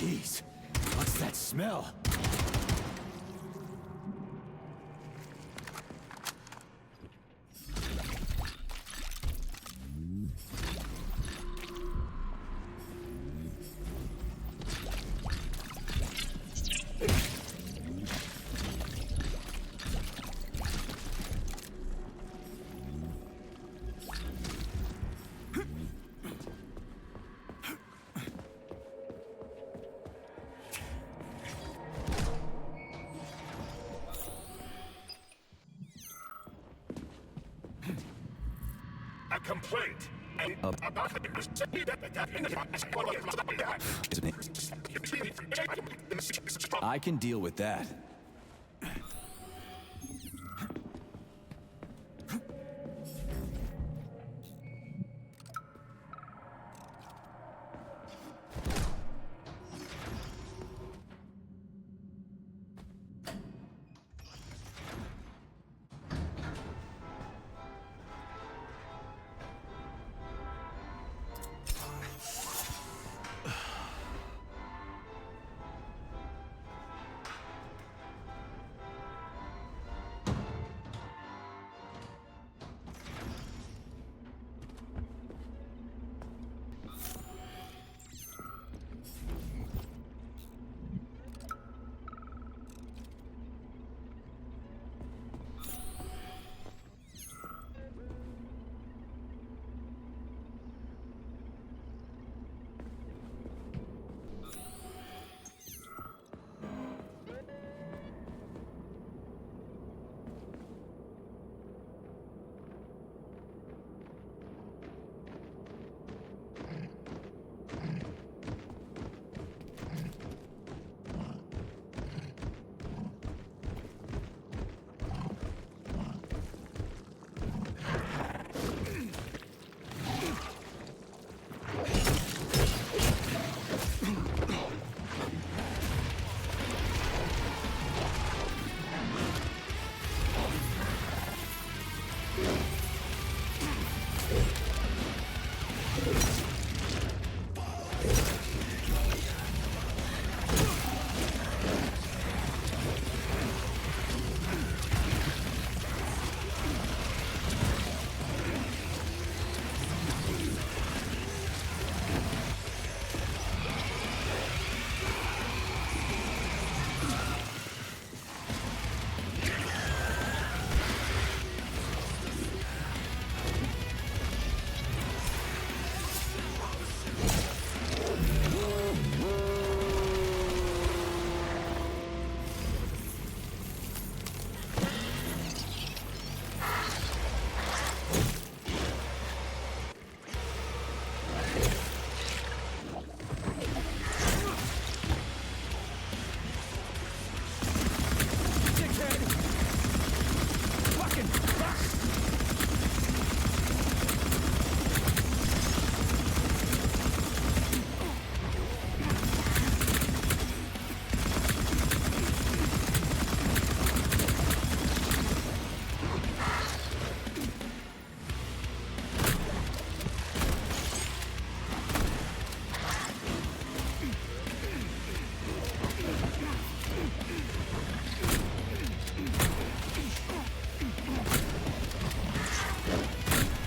Jeez, what's that smell? A complaint. I can deal with that.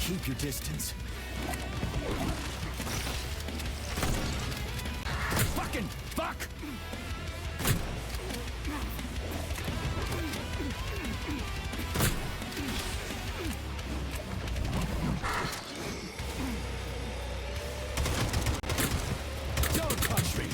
Keep your distance. Fucking fuck! Don't touch me!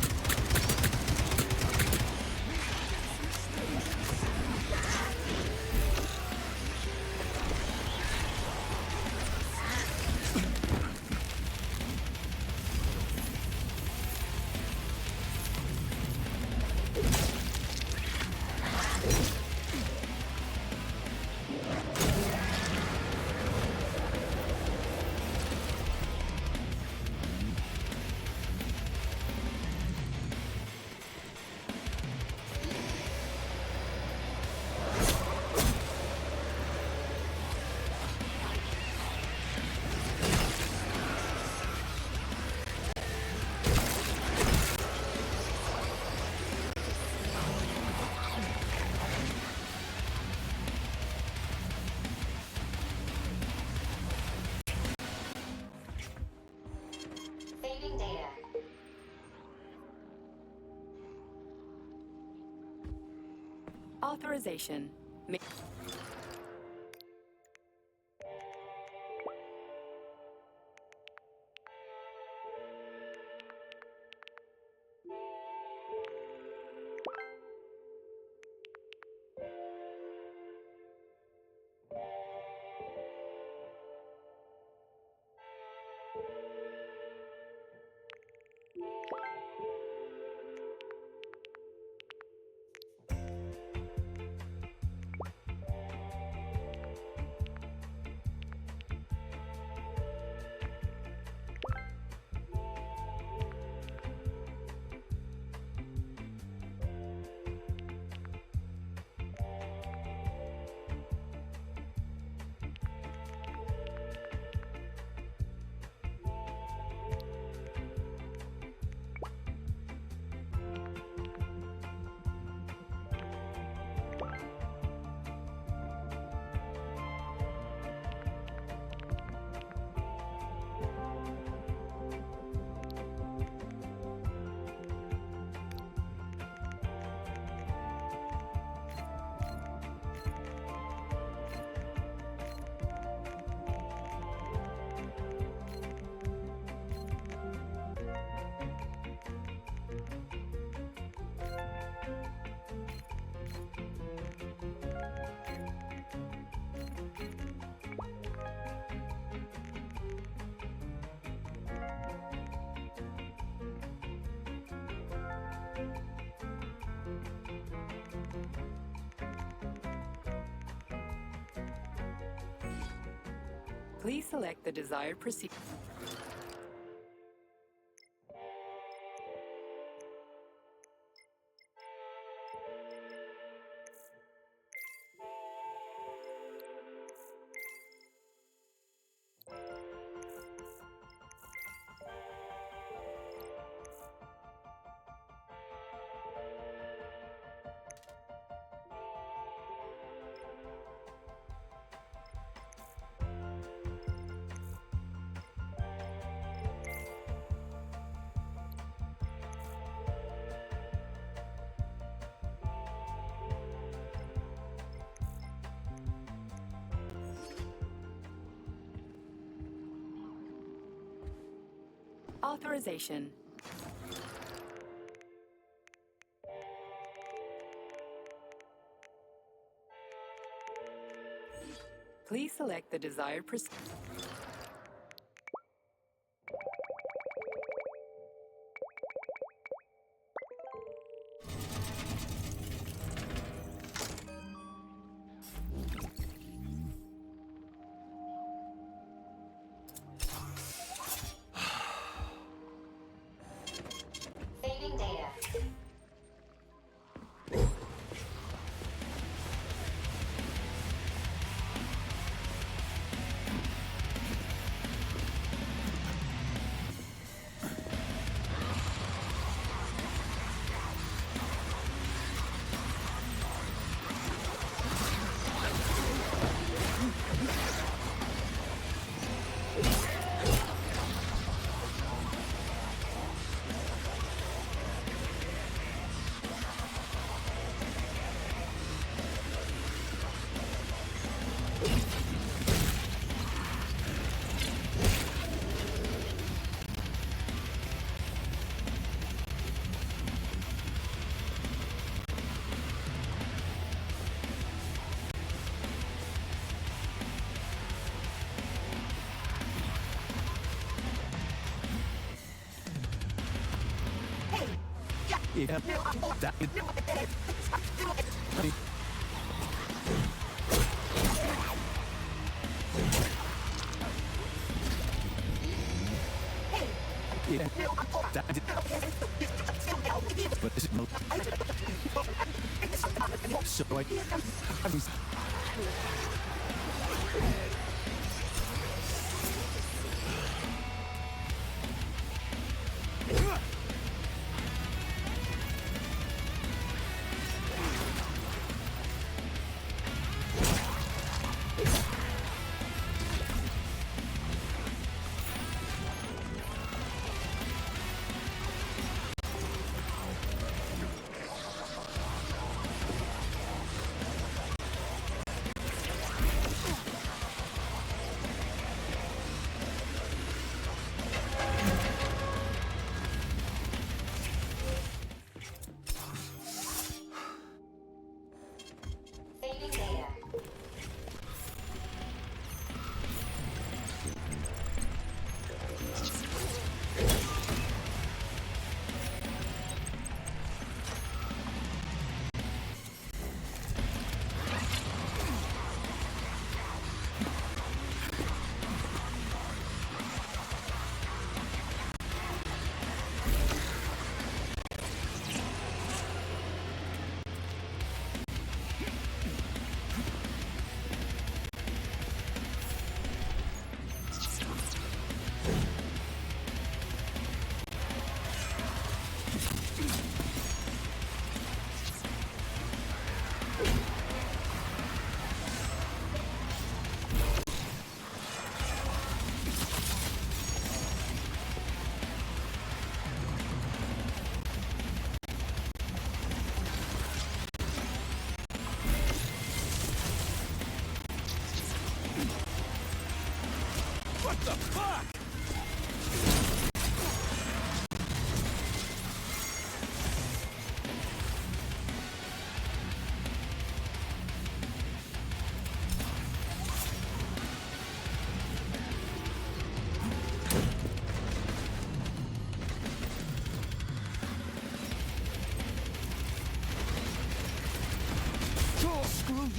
Authorization. Please select the desired procedure. Authorization. Please select the desired procedure. Saving data. Yeah. That yeah. But is it no? So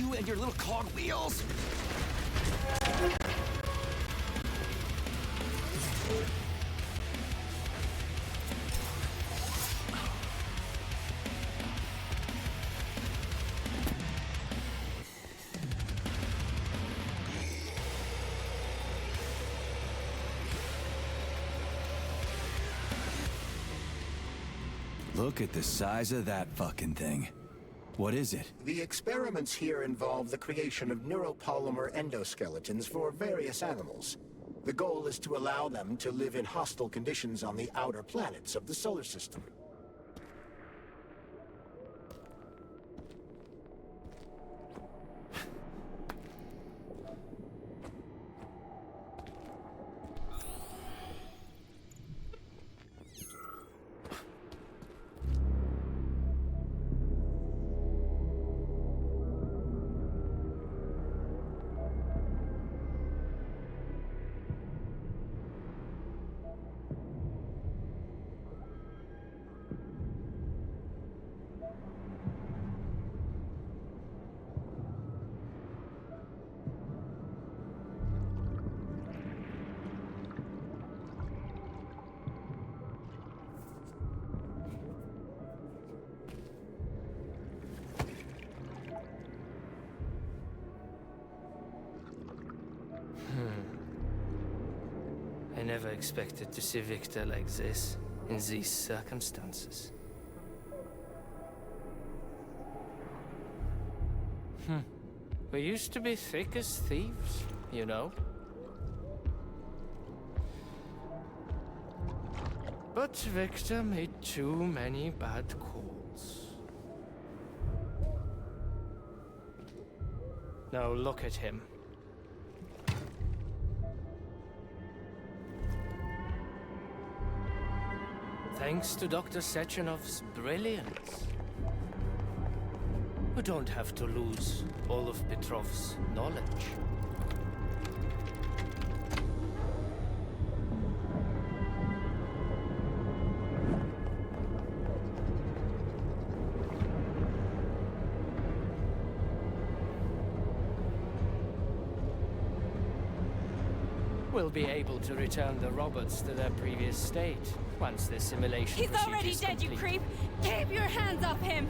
You and your little cog wheels! Look at the size of that fucking thing. What is it? The experiments here involve the creation of neuropolymer endoskeletons for various animals. The goal is to allow them to live in hostile conditions on the outer planets of the solar system. I never expected to see Victor like this, in these circumstances. We used to be thick as thieves, you know? But Victor made too many bad calls. Now look at him. Thanks to Dr. Sechenov's brilliance, we don't have to lose all of Petrov's knowledge. We'll be able to return the robots to their previous state once the simulation He's procedure already is dead, you complete. creep! Keep your hands off him!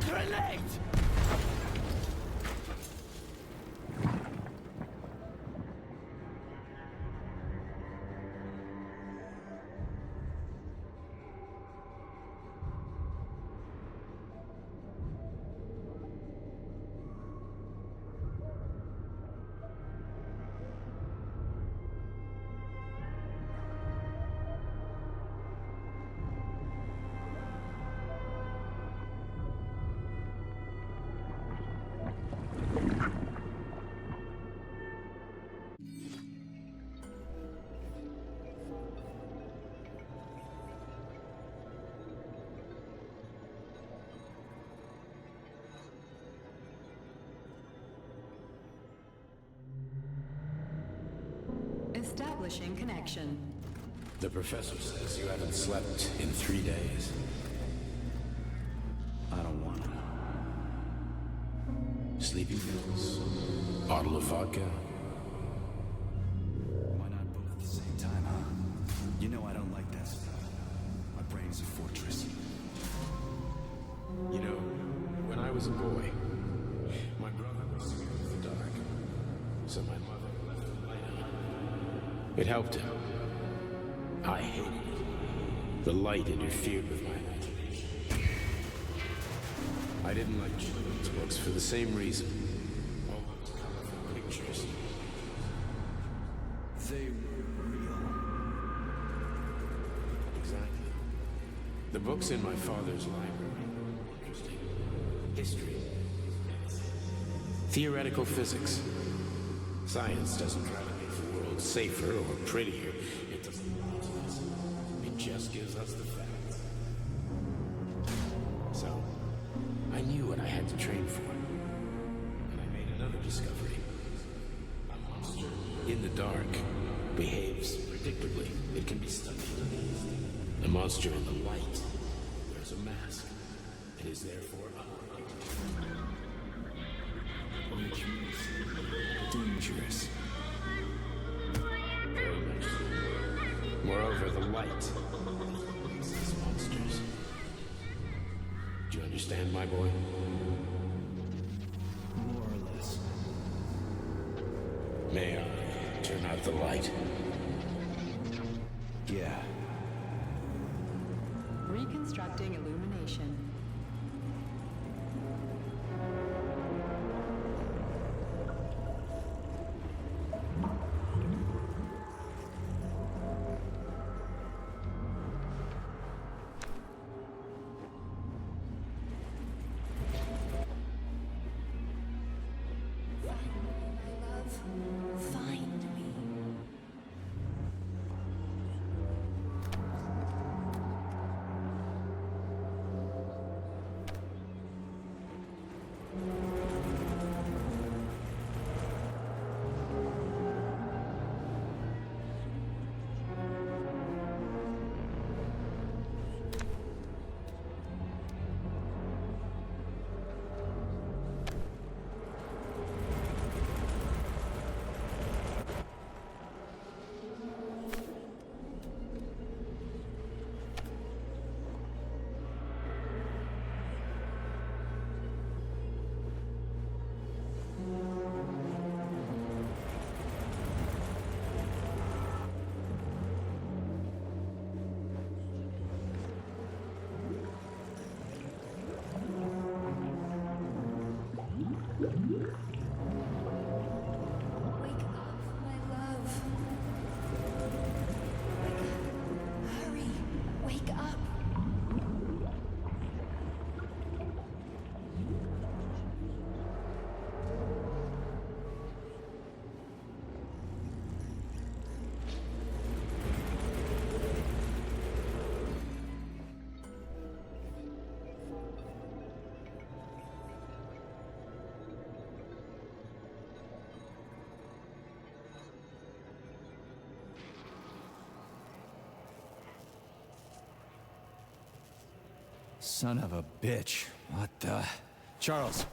Grenade! Establishing connection. The professor says you haven't slept in 3 days. I don't want to. Sleeping pills? Bottle of vodka? Why not both at the same time, huh? You know I don't like that stuff. My brain's a fortress. You know, when I was a boy, my brother was scared of the dark. So my mother left the light on. It helped him. I hated it. The light interfered with my imagination. I didn't like children's books for the same reason. All those colorful pictures. They were real. Exactly. The books in my father's library were interesting. History. Theoretical physics. Science doesn't try to make the world safer or prettier. It doesn't lie to us. It just gives us the facts. So, I knew what I had to train for. And I made another discovery. A monster in the dark behaves predictably. It can be studied. A monster in the light wears a mask and is therefore unlikely. Which means dangerous. Very much so. Moreover, the light eliminates these monsters. Do you understand, my boy? More or less. May I turn out the light? Yeah. Reconstructing illumination. Find me. Wake up, my love. Wake up. Hurry. Wake up. Son of a bitch. What the... Charles,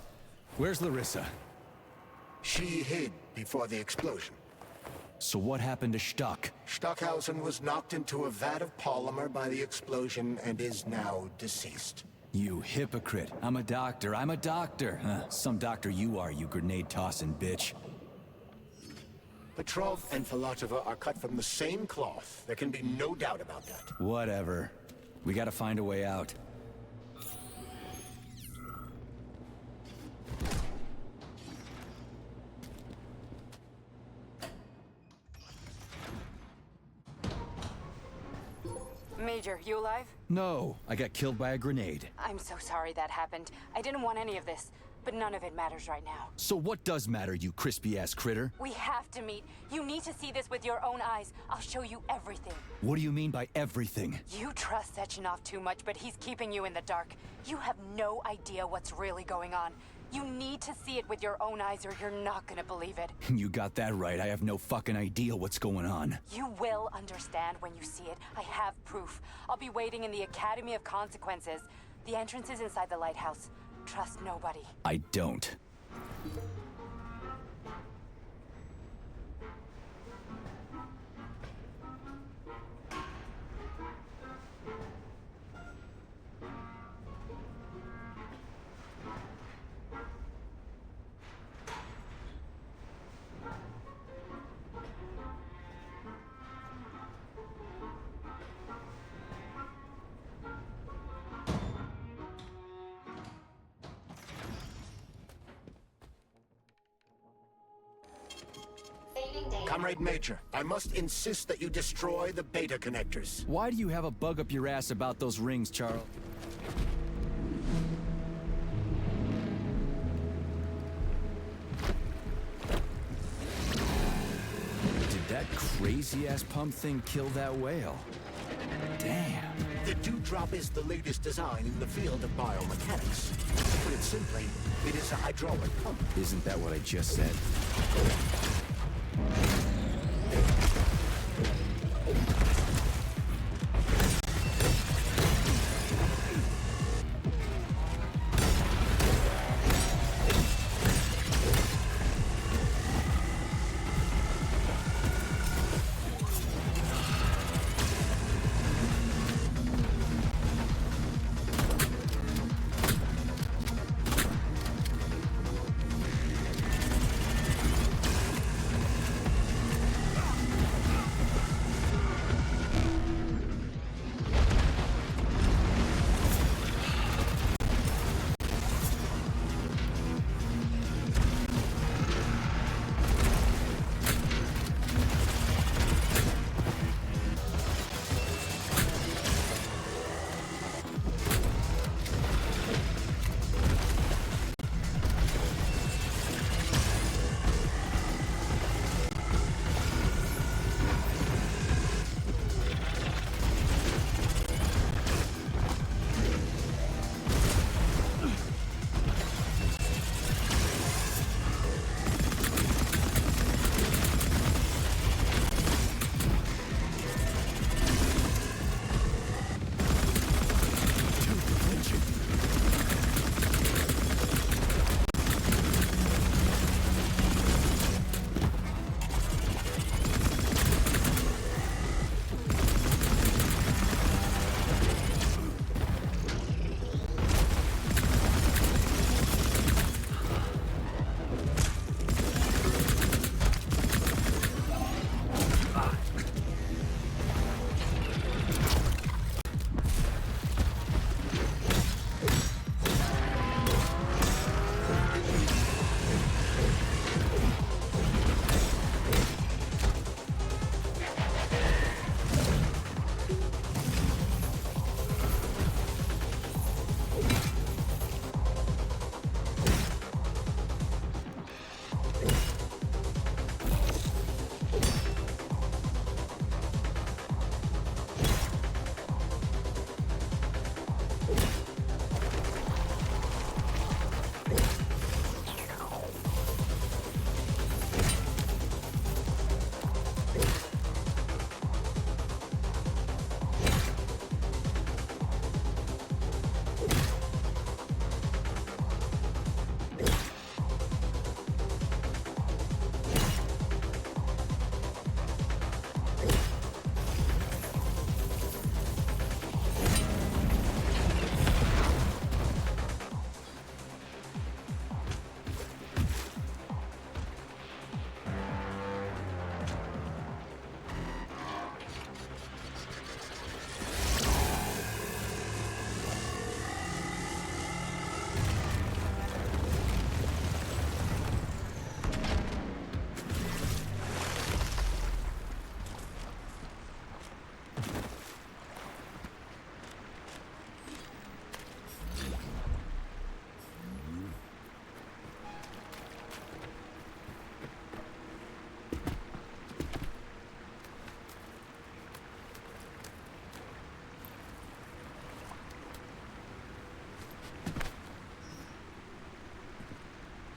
where's Larissa? She hid before the explosion. So what happened to Stuck? Stockhausen was knocked into a vat of polymer by the explosion and is now deceased. You hypocrite. I'm a doctor. I'm a doctor. Huh, some doctor you are, you grenade-tossing bitch. Petrov and Filatova are cut from the same cloth. There can be no doubt about that. Whatever. We gotta find a way out. Major, you alive? No, I got killed by a grenade. I'm so sorry that happened. I didn't want any of this, but none of it matters right now. So what does matter, you crispy-ass critter? We have to meet. You need to see this with your own eyes. I'll show you everything. What do you mean by everything? You trust Sechenov too much, but he's keeping you in the dark. You have no idea what's really going on. You need to see it with your own eyes or you're not gonna believe it. You got that right. I have no fucking idea what's going on. You will understand when you see it. I have proof. I'll be waiting in the Academy of Consequences. The entrance is inside the lighthouse. Trust nobody. I don't. Saving data. Comrade Major, I must insist that you destroy the beta connectors. Why do you have a bug up your ass about those rings, Charles? Did that crazy-ass pump thing kill that whale? Damn. The Dewdrop is the latest design in the field of biomechanics. To put it simply, it is a hydraulic pump. Isn't that what I just said?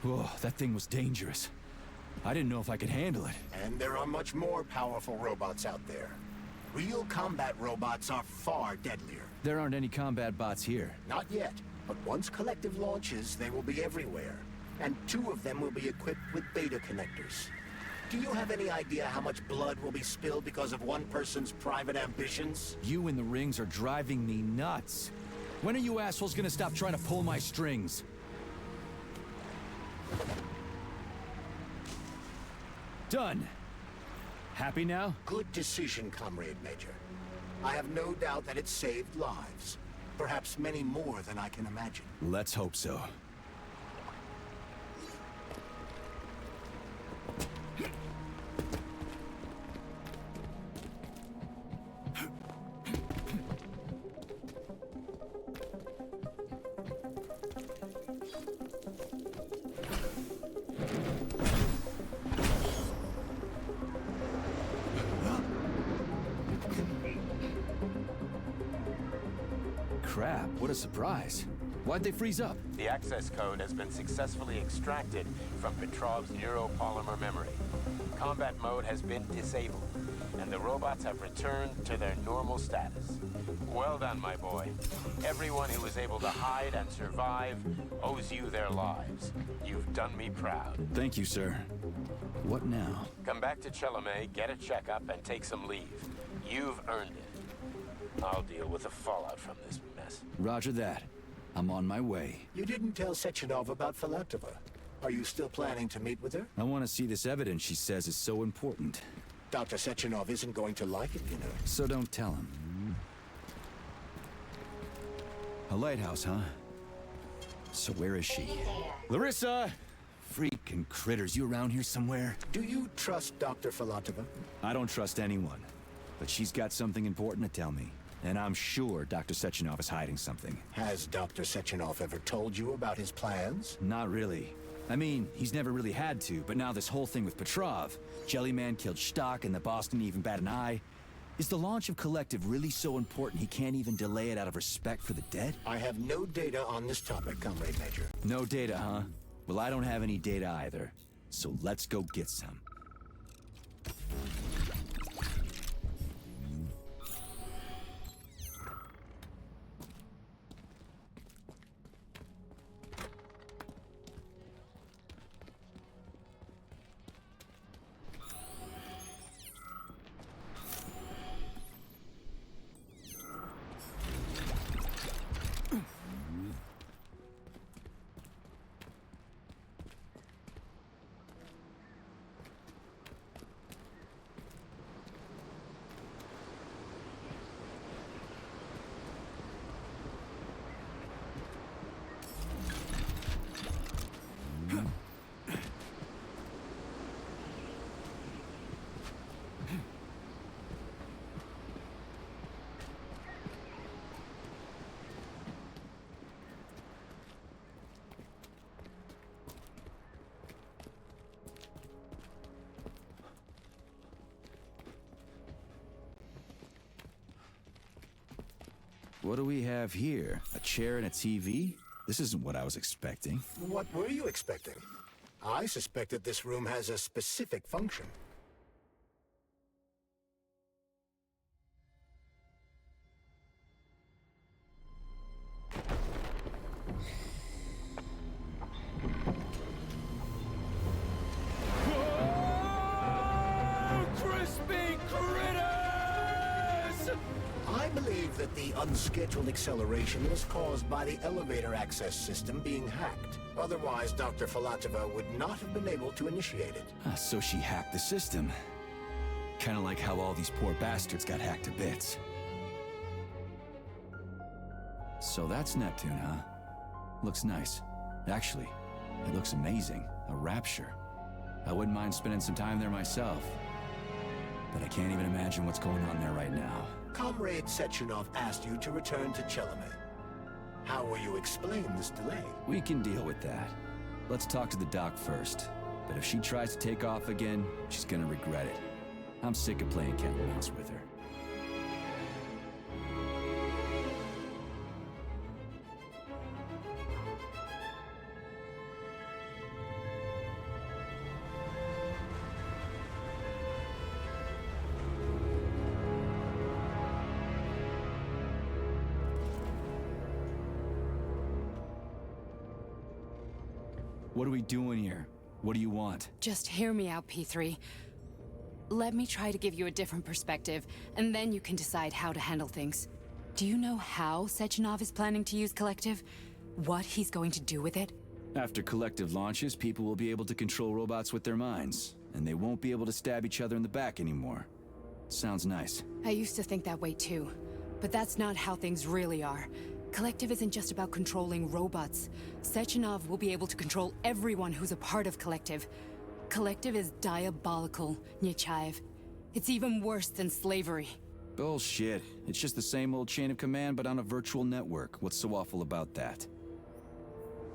Whoa, that thing was dangerous. I didn't know if I could handle it. And there are much more powerful robots out there. Real combat robots are far deadlier. There aren't any combat bots here. Not yet, but once Collective launches, they will be everywhere. And 2 of them will be equipped with beta connectors. Do you have any idea how much blood will be spilled because of one person's private ambitions? You in the rings are driving me nuts. When are you assholes gonna stop trying to pull my strings? Done. Happy now? Good decision, Comrade Major. I have no doubt that it saved lives. Perhaps many more than I can imagine. Let's hope so. Crap, what a surprise. Why'd they freeze up? The access code has been successfully extracted from Petrov's neuropolymer memory. Combat mode has been disabled, and the robots have returned to their normal status. Well done, my boy. Everyone who was able to hide and survive owes you their lives. You've done me proud. Thank you, sir. What now? Come back to Chelome, get a checkup, and take some leave. You've earned it. I'll deal with the fallout from this mess. Roger that. I'm on my way. You didn't tell Sechenov about Filatova. Are you still planning to meet with her? I want to see this evidence she says is so important. Dr. Sechenov isn't going to like it, you know. So don't tell him. A lighthouse, huh? So where is she? Larissa! Freaking critters, you around here somewhere? Do you trust Dr. Filatova? I don't trust anyone. But she's got something important to tell me. And I'm sure Dr. Sechenov is hiding something. Has Dr. Sechenov ever told you about his plans? Not really. I mean, he's never really had to, but now this whole thing with Petrov, Jellyman killed Stock and the boss didn't even bat an eye. Is the launch of Collective really so important he can't even delay it out of respect for the dead? I have no data on this topic, Comrade Major. No data, huh? Well, I don't have any data either. So let's go get some. What do we have here? A chair and a TV? This isn't what I was expecting. What were you expecting? I suspect that this room has a specific function. I believe that the unscheduled acceleration was caused by the elevator access system being hacked. Otherwise, Dr. Filatova would not have been able to initiate it. So she hacked the system. Kind of like how all these poor bastards got hacked to bits. So that's Neptune, huh? Looks nice. Actually, it looks amazing. A rapture. I wouldn't mind spending some time there myself. But I can't even imagine what's going on there right now. Comrade Sechenov asked you to return to Chelome. How will you explain this delay? We can deal with that. Let's talk to the doc first. But if she tries to take off again, she's gonna regret it. I'm sick of playing cat and mouse with her. What are we doing here? What do you want? Just hear me out, P3. Let me try to give you a different perspective, and then you can decide how to handle things. Do you know how Sechenov is planning to use Collective? What he's going to do with it? After Collective launches, people will be able to control robots with their minds, and they won't be able to stab each other in the back anymore. Sounds nice. I used to think that way too, but that's not how things really are. Collective isn't just about controlling robots. Sechenov will be able to control everyone who's a part of Collective. Collective is diabolical, Nechayev. It's even worse than slavery. Bullshit. It's just the same old chain of command, but on a virtual network. What's so awful about that?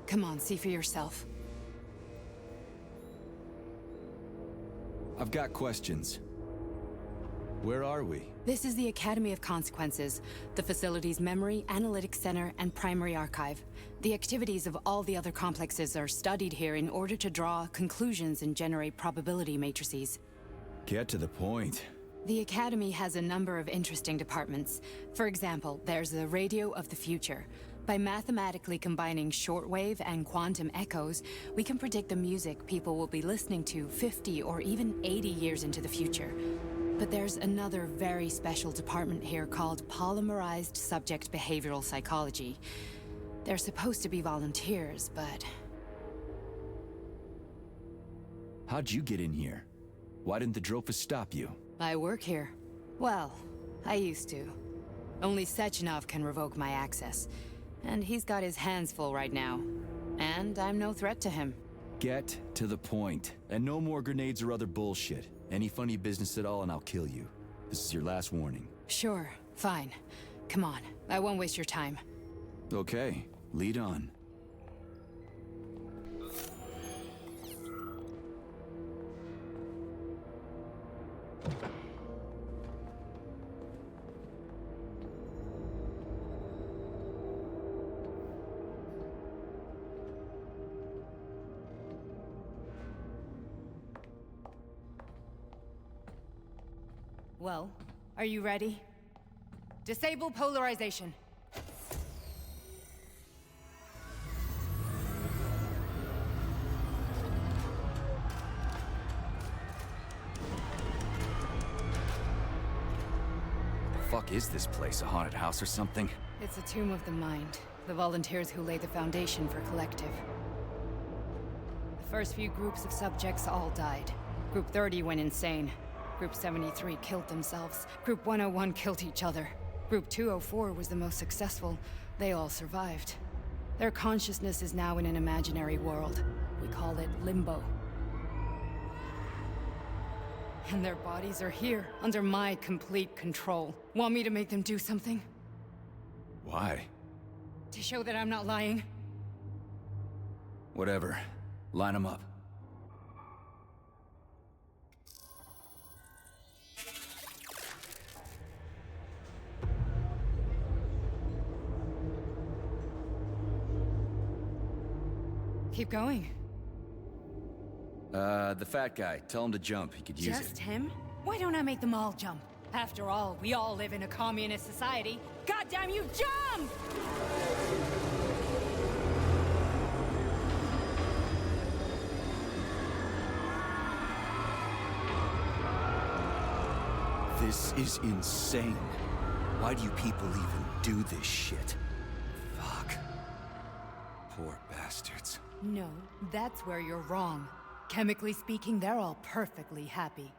Come on, see for yourself. I've got questions. Where are we? This is the Academy of Consequences, the facility's memory, analytics center, and primary archive. The activities of all the other complexes are studied here in order to draw conclusions and generate probability matrices. Get to the point. The Academy has a number of interesting departments. For example, there's the Radio of the Future. By mathematically combining shortwave and quantum echoes, we can predict the music people will be listening to 50 or even 80 years into the future. But there's another very special department here called Polymerized Subject Behavioral Psychology. They're supposed to be volunteers, but... How'd you get in here? Why didn't the Drofus stop you? I work here. Well, I used to. Only Sechenov can revoke my access. And he's got his hands full right now. And I'm no threat to him. Get to the point. And no more grenades or other bullshit. Any funny business at all and I'll kill you. This is your last warning. Sure, fine. Come on, I won't waste your time. Okay, lead on. Well, are you ready? Disable polarization. The fuck is this place? A haunted house or something? It's a tomb of the mind. The volunteers who laid the foundation for Collective. The first few groups of subjects all died. Group 30 went insane. Group 73 killed themselves. Group 101 killed each other. Group 204 was the most successful. They all survived. Their consciousness is now in an imaginary world. We call it Limbo. And their bodies are here, under my complete control. Want me to make them do something? Why? To show that I'm not lying? Whatever. Line them up. Keep going. The fat guy. Tell him to jump. He could use it. Just him? Why don't I make them all jump? After all, we all live in a communist society. Goddamn you, jump! This is insane. Why do you people even do this shit? Fuck. Poor bastards. No, that's where you're wrong. Chemically speaking, they're all perfectly happy.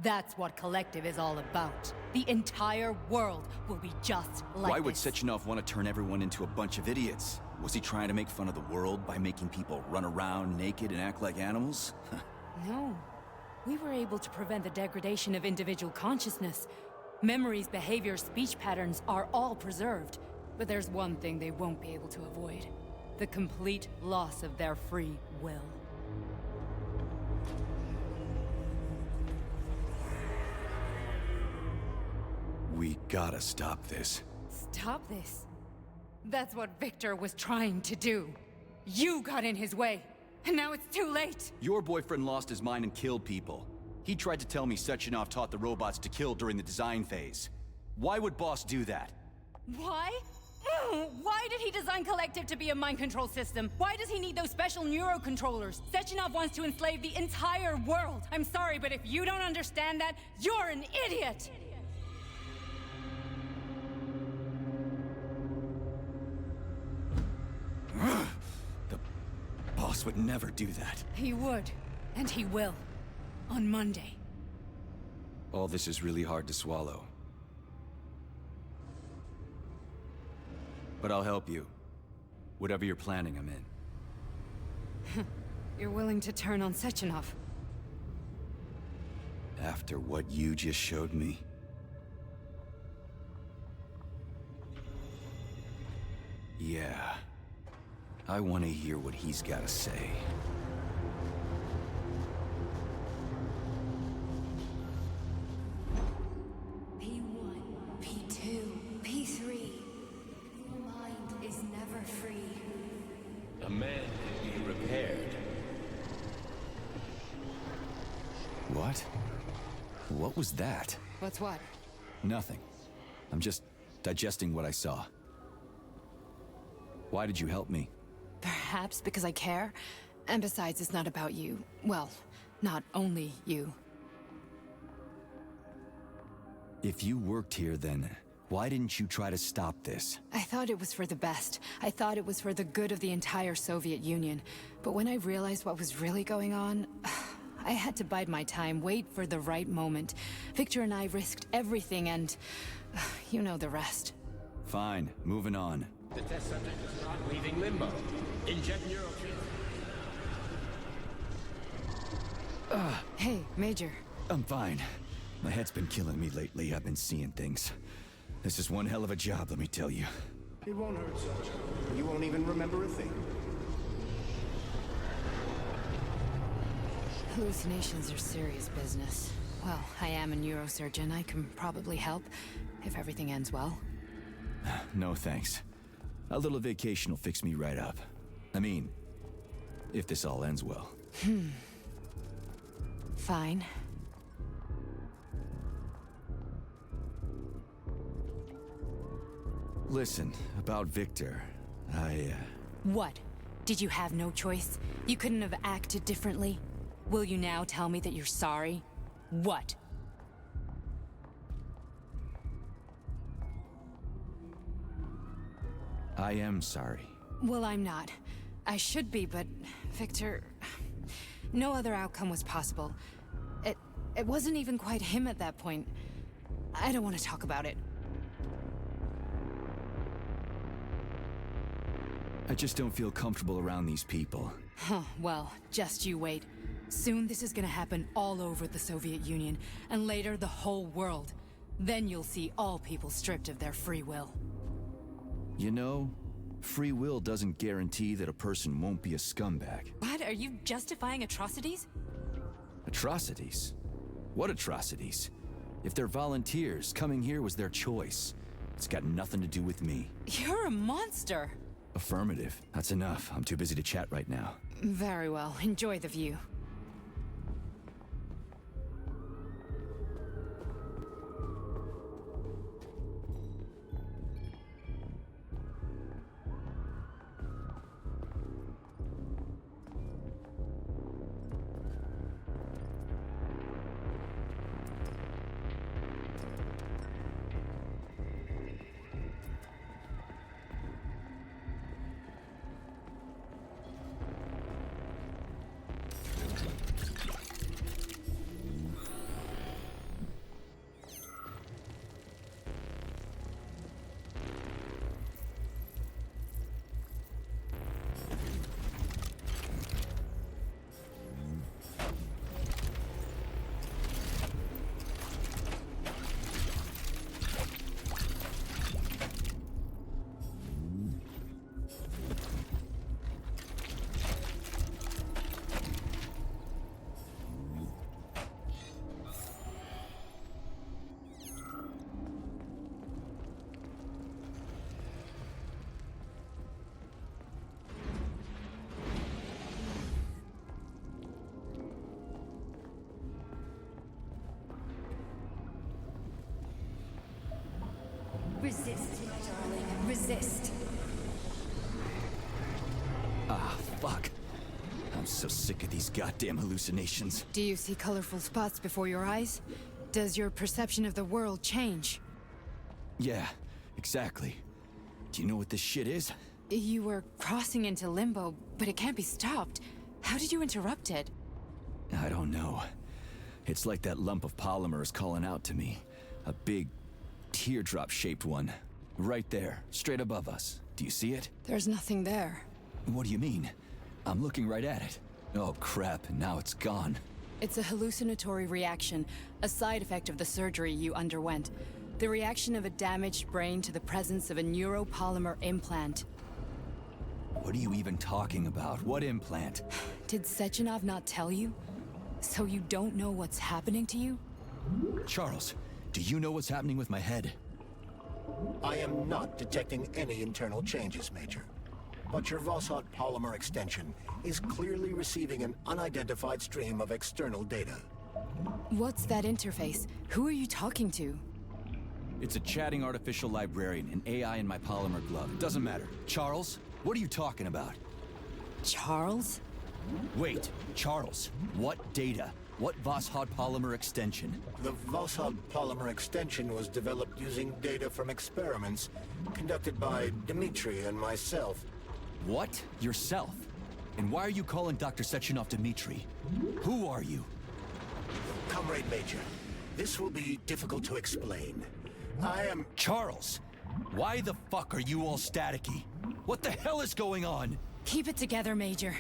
That's what Collective is all about. The entire world will be just like Why would this. Sechenov want to turn everyone into a bunch of idiots? Was he trying to make fun of the world by making people run around naked and act like animals? No. We were able to prevent the degradation of individual consciousness. Memories, behaviors, speech patterns are all preserved. But there's one thing they won't be able to avoid. The complete loss of their free will. We gotta stop this. Stop this. That's what Victor was trying to do. You got in his way, and now it's too late. Your boyfriend lost his mind and killed people. He tried to tell me Sechenov taught the robots to kill during the design phase. Why would Boss do that? Why? Why did he design design Collective to be a mind control system? Why does he need those special neurocontrollers? Sechenov wants to enslave the entire world. I'm sorry, but if you don't understand that, you're an idiot! The boss would never do that. He would. And he will. On Monday. All this is really hard to swallow. But I'll help you. Whatever you're planning, I'm in. You're willing to turn on Sechenov? After what you just showed me? Yeah. I want to hear what he's got to say. P1, P2, P3. Your mind is never free. A man can be repaired. What? What was that? What's what? Nothing. I'm just digesting what I saw. Why did you help me? Perhaps because I care? And besides, it's not about you. Well, not only you. If you worked here, then why didn't you try to stop this? I thought it was for the best. I thought it was for the good of the entire Soviet Union. But when I realized what was really going on, I had to bide my time, wait for the right moment. Victor and I risked everything and... you know the rest. Fine, moving on. The test subject is not leaving limbo. Inject neural. Hey, Major. I'm fine. My head's been killing me lately. I've been seeing things. This is one hell of a job, let me tell you. It won't hurt, Sergeant. You won't even remember a thing. Hallucinations are serious business. Well, I am a neurosurgeon. I can probably help, if everything ends well. No thanks. A little vacation will fix me right up. I mean, if this all ends well. Fine. Listen, about Victor, What? Did you have no choice? You couldn't have acted differently? Will you now tell me that you're sorry? What? I am sorry. Well, I'm not. I should be, but Victor... No other outcome was possible. It wasn't even quite him at that point. I don't want to talk about it. I just don't feel comfortable around these people. Huh, well, just you wait. Soon this is gonna happen all over the Soviet Union, and later the whole world. Then you'll see all people stripped of their free will. You know, free will doesn't guarantee that a person won't be a scumbag. What? Are you justifying atrocities? Atrocities? What atrocities? If they're volunteers, coming here was their choice. It's got nothing to do with me. You're a monster! Affirmative. That's enough. I'm too busy to chat right now. Very well. Enjoy the view. Resist, my darling. Resist. So sick of these goddamn hallucinations. Do you see colorful spots before your eyes? Does your perception of the world change? Yeah, exactly. Do you know what this shit is? You were crossing into limbo, but it can't be stopped. How did you interrupt it? I don't know. It's like that lump of polymer is calling out to me. A big, teardrop-shaped one. Right there, straight above us. Do you see it? There's nothing there. What do you mean? I'm looking right at it. Oh crap, now it's gone. It's a hallucinatory reaction, a side effect of the surgery you underwent. The reaction of a damaged brain to the presence of a neuropolymer implant. What are you even talking about? What implant? Did Sechenov not tell you? So you don't know what's happening to you? Charles, do you know what's happening with my head? I am not detecting any internal changes, Major. But your Vossot polymer extension is clearly receiving an unidentified stream of external data. What's that interface? Who are you talking to? It's a chatting artificial librarian, an AI in my polymer glove. It doesn't matter. Charles, what are you talking about? Charles? Wait, Charles, what data? What Vossot polymer extension? The Vossot polymer extension was developed using data from experiments conducted by Dmitri and myself. What? Yourself? And why are you calling Dr. Sechenov Dmitri? Who are you? Comrade Major, this will be difficult to explain. I am... Charles, why the fuck are you all staticky? What the hell is going on? Keep it together, Major.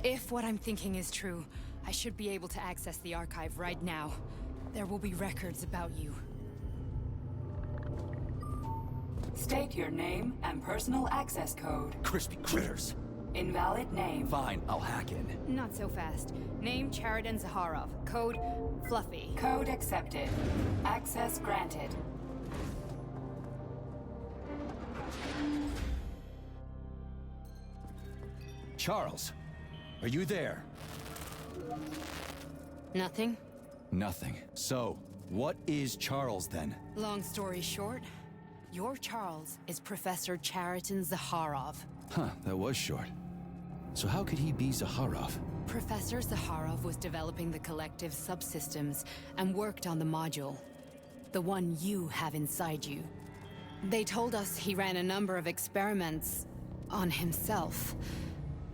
If what I'm thinking is true, I should be able to access the archive right now. There will be records about you. State your name and personal access code. Crispy critters. Invalid name. Fine, I'll hack in. Not so fast. Name Cheriton Zaharov. Code Fluffy. Code accepted. Access granted. Charles, are you there? Nothing? Nothing. So, what is Charles then? Long story short, your Charles is Professor Cheriton Zaharov. Huh, that was short. So how could he be Zaharov? Professor Zaharov was developing the collective subsystems and worked on the module. The one you have inside you. They told us he ran a number of experiments on himself.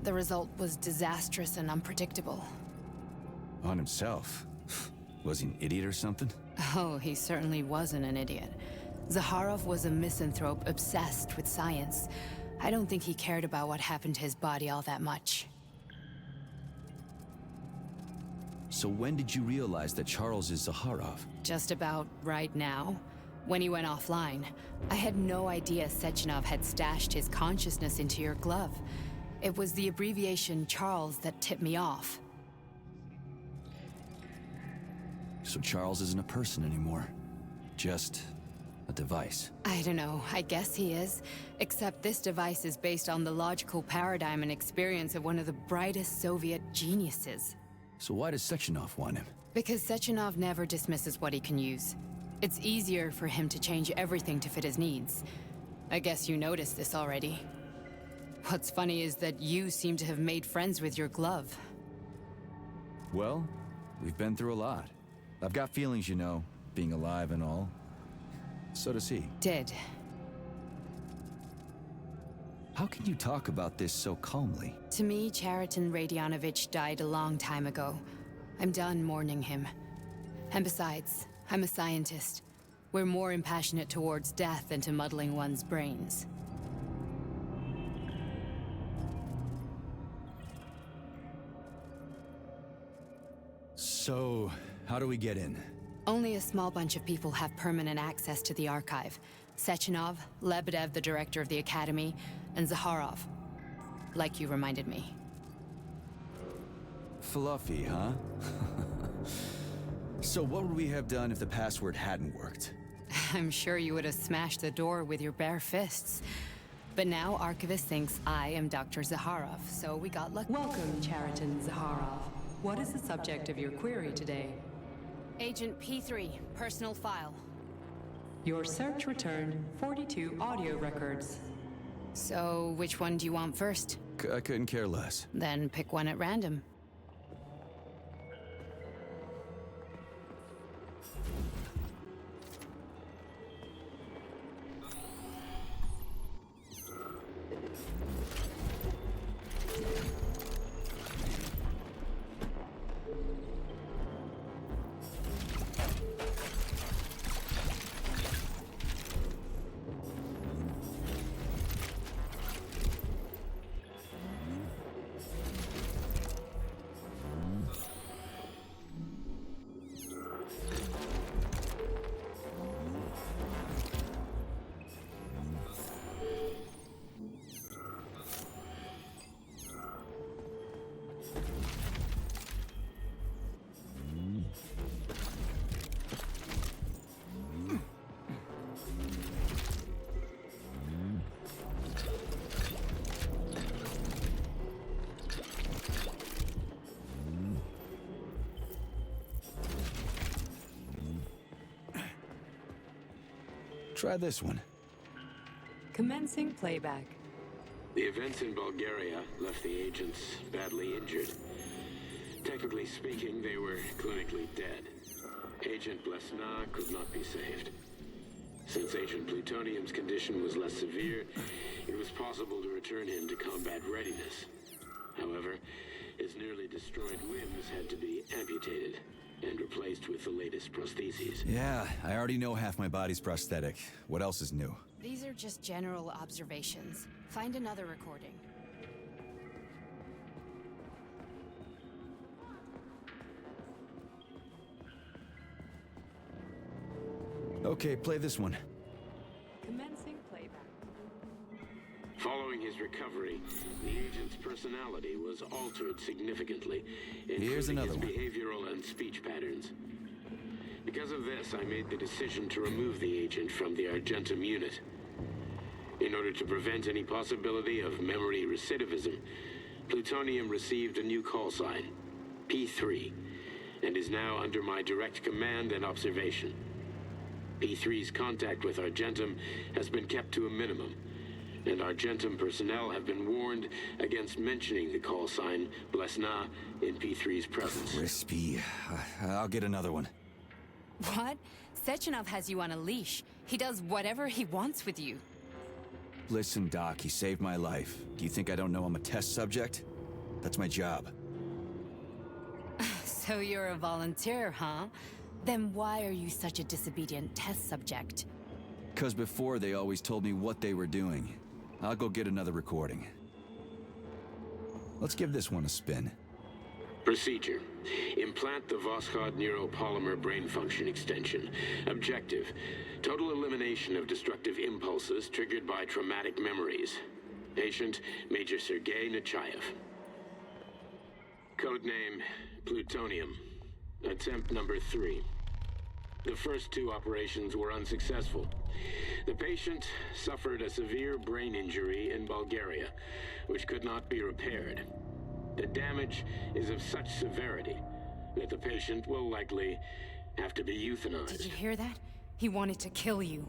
The result was disastrous and unpredictable. On himself? Was he an idiot or something? Oh, he certainly wasn't an idiot. Zaharov was a misanthrope obsessed with science. I don't think he cared about what happened to his body all that much. So when did you realize that Charles is Zaharov? Just about right now. When he went offline. I had no idea Sechenov had stashed his consciousness into your glove. It was the abbreviation Charles that tipped me off. So Charles isn't a person anymore. Just a device. I don't know, I guess he is. Except this device is based on the logical paradigm and experience of one of the brightest Soviet geniuses. So why does Sechenov want him? Because Sechenov never dismisses what he can use. It's easier for him to change everything to fit his needs. I guess you noticed this already. What's funny is that you seem to have made friends with your glove. Well, we've been through a lot. I've got feelings, you know, being alive and all. So does he. Did. How can you talk about this so calmly? To me, Cheriton Radionovich died a long time ago. I'm done mourning him. And besides, I'm a scientist. We're more impassionate towards death than to muddling one's brains. So, how do we get in? Only a small bunch of people have permanent access to the archive. Sechenov, Lebedev, the director of the Academy, and Zaharov. Like you reminded me. Fluffy, huh? So what would we have done if the password hadn't worked? I'm sure you would have smashed the door with your bare fists. But now Archivist thinks I am Dr. Zaharov, so we got lucky. Welcome, Cheriton Zaharov. What is the subject of your query today? Agent P3, personal file. Your search returned 42 audio records. So, which one do you want first? I couldn't care less. Then pick one at random. Try this one. Commencing playback. The events in Bulgaria left the agents badly injured. Technically speaking, they were clinically dead. Agent Blesna could not be saved. Since Agent Plutonium's condition was less severe, it was possible to return him to combat readiness. However, his nearly destroyed limbs had to be amputated and replaced with the latest prostheses. Yeah, I already know half my body's prosthetic. What else is new? These are just general observations. Find another recording. Okay, play this one. Commencing playback. Following his recovery, the agent's personality was altered significantly, Here's including another his one. behavioral and speech patterns. Because of this, I made the decision to remove the agent from the Argentum unit. In order to prevent any possibility of memory recidivism, Plutonium received a new call sign, P3, and is now under my direct command and observation. P3's contact with Argentum has been kept to a minimum, and Argentum personnel have been warned against mentioning the call sign Blesna in P3's presence. Crispy. I'll get another one. What? Sechenov has you on a leash. He does whatever he wants with you. Listen, Doc, he saved my life. Do you think I don't know I'm a test subject? That's my job. So you're a volunteer, huh? Then why are you such a disobedient test subject? 'Cause before they always told me what they were doing. I'll go get another recording. Let's give this one a spin. Procedure. Implant the Voskhod neuropolymer brain function extension. Objective. Total elimination of destructive impulses triggered by traumatic memories. Patient, Major Sergei Nechayev. Codename, Plutonium. Attempt number 3. The first 2 operations were unsuccessful. The patient suffered a severe brain injury in Bulgaria, which could not be repaired. The damage is of such severity that the patient will likely have to be euthanized. Did you hear that? He wanted to kill you.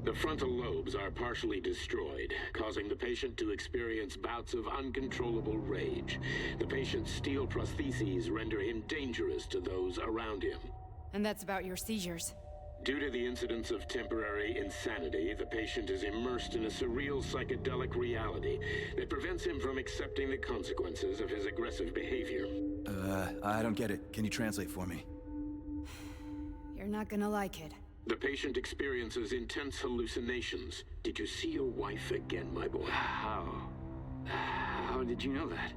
The frontal lobes are partially destroyed, causing the patient to experience bouts of uncontrollable rage. The patient's steel prostheses render him dangerous to those around him. And that's about your seizures. Due to the incidence of temporary insanity, the patient is immersed in a surreal psychedelic reality that prevents him from accepting the consequences of his aggressive behavior. I don't get it. Can you translate for me? You're not gonna like it. The patient experiences intense hallucinations. Did you see your wife again, my boy? How did you know that?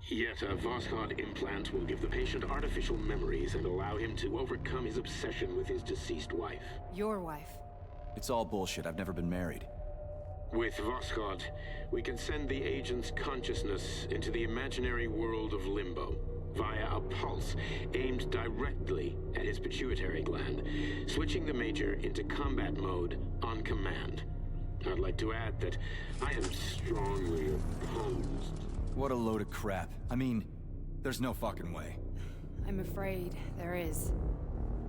Yet a Voskhod implant will give the patient artificial memories and allow him to overcome his obsession with his deceased wife. Your wife. It's all bullshit. I've never been married. With Voskhod, we can send the agent's consciousness into the imaginary world of limbo via a pulse aimed directly at his pituitary gland, switching the Major into combat mode on command. I'd like to add that I am strongly opposed. What a load of crap. I mean, there's no fucking way. I'm afraid there is.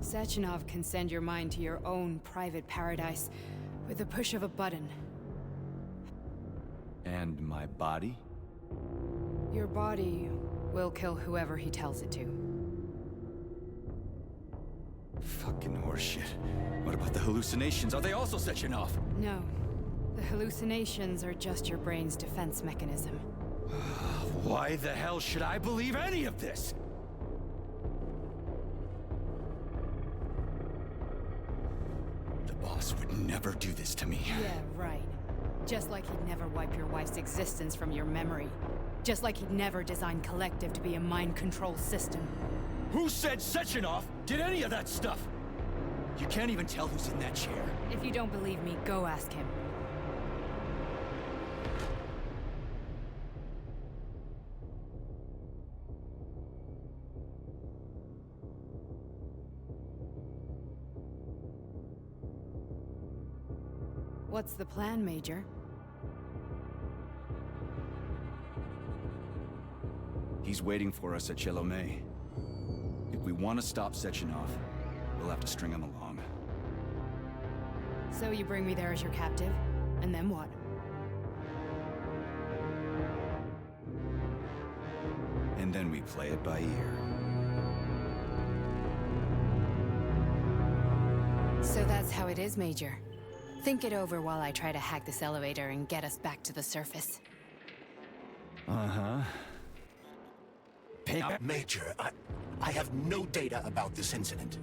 Sechenov can send your mind to your own private paradise with the push of a button. And my body? Your body will kill whoever he tells it to. Fucking horseshit. What about the hallucinations? Are they also setting off? No. The hallucinations are just your brain's defense mechanism. Why the hell should I believe any of this? The boss would never do this to me. Yeah, right. Just like he'd never wipe your wife's existence from your memory. Just like he'd never design Collective to be a mind control system. Who said Sechenov did any of that stuff? You can't even tell who's in that chair. If you don't believe me, go ask him. What's the plan, Major? He's waiting for us at Chelomey. If we want to stop Sechenov, we'll have to string him along. So you bring me there as your captive, and then what? And then we play it by ear. So that's how it is, Major. Think it over while I try to hack this elevator and get us back to the surface. Uh-huh. Major, I have no data about this incident.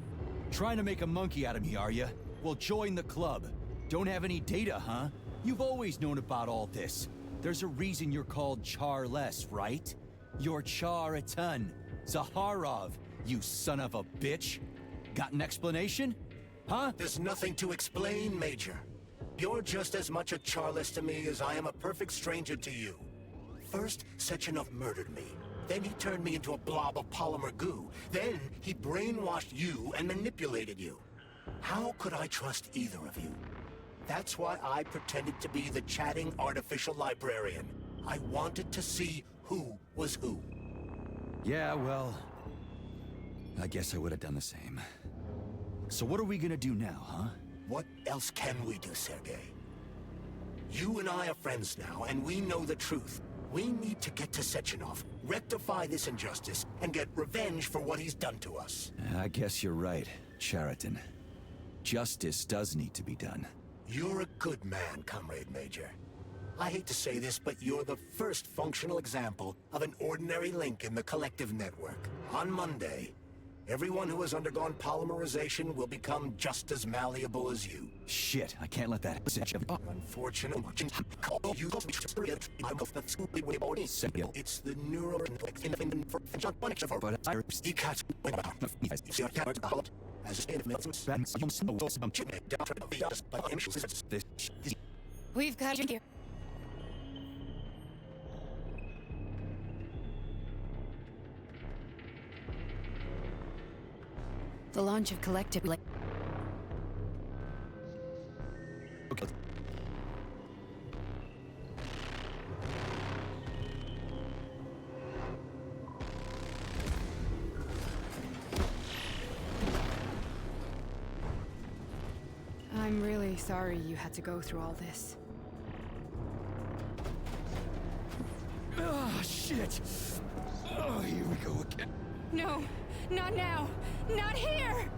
Trying to make a monkey out of me, are you? Well, join the club. Don't have any data, huh? You've always known about all this. There's a reason you're called Charless, right? You're Char a ton. Zaharov, you son of a bitch. Got an explanation? Huh? There's nothing to explain, Major. You're just as much a Charless to me as I am a perfect stranger to you. First, Sechenov murdered me. Then he turned me into a blob of polymer goo. Then he brainwashed you and manipulated you. How could I trust either of you? That's why I pretended to be the chatting artificial librarian. I wanted to see who was who. Yeah, well, I guess I would have done the same. So what are we gonna do now, huh? What else can we do, Sergei? You and I are friends now, and we know the truth. We need to get to Sechenov, rectify this injustice, and get revenge for what he's done to us. I guess you're right, Chariton. Justice does need to be done. You're a good man, Comrade Major. I hate to say this, but you're the first functional example of an ordinary link in the Collective network. On Monday, everyone who has undergone polymerization will become just as malleable as you. Shit, I can't let that happen. Unfortunately, it's the neural We've got you here. The launch of Collective... Okay. I'm really sorry you had to go through all this. Oh, shit! Oh, here we go again. No, not now! Not here!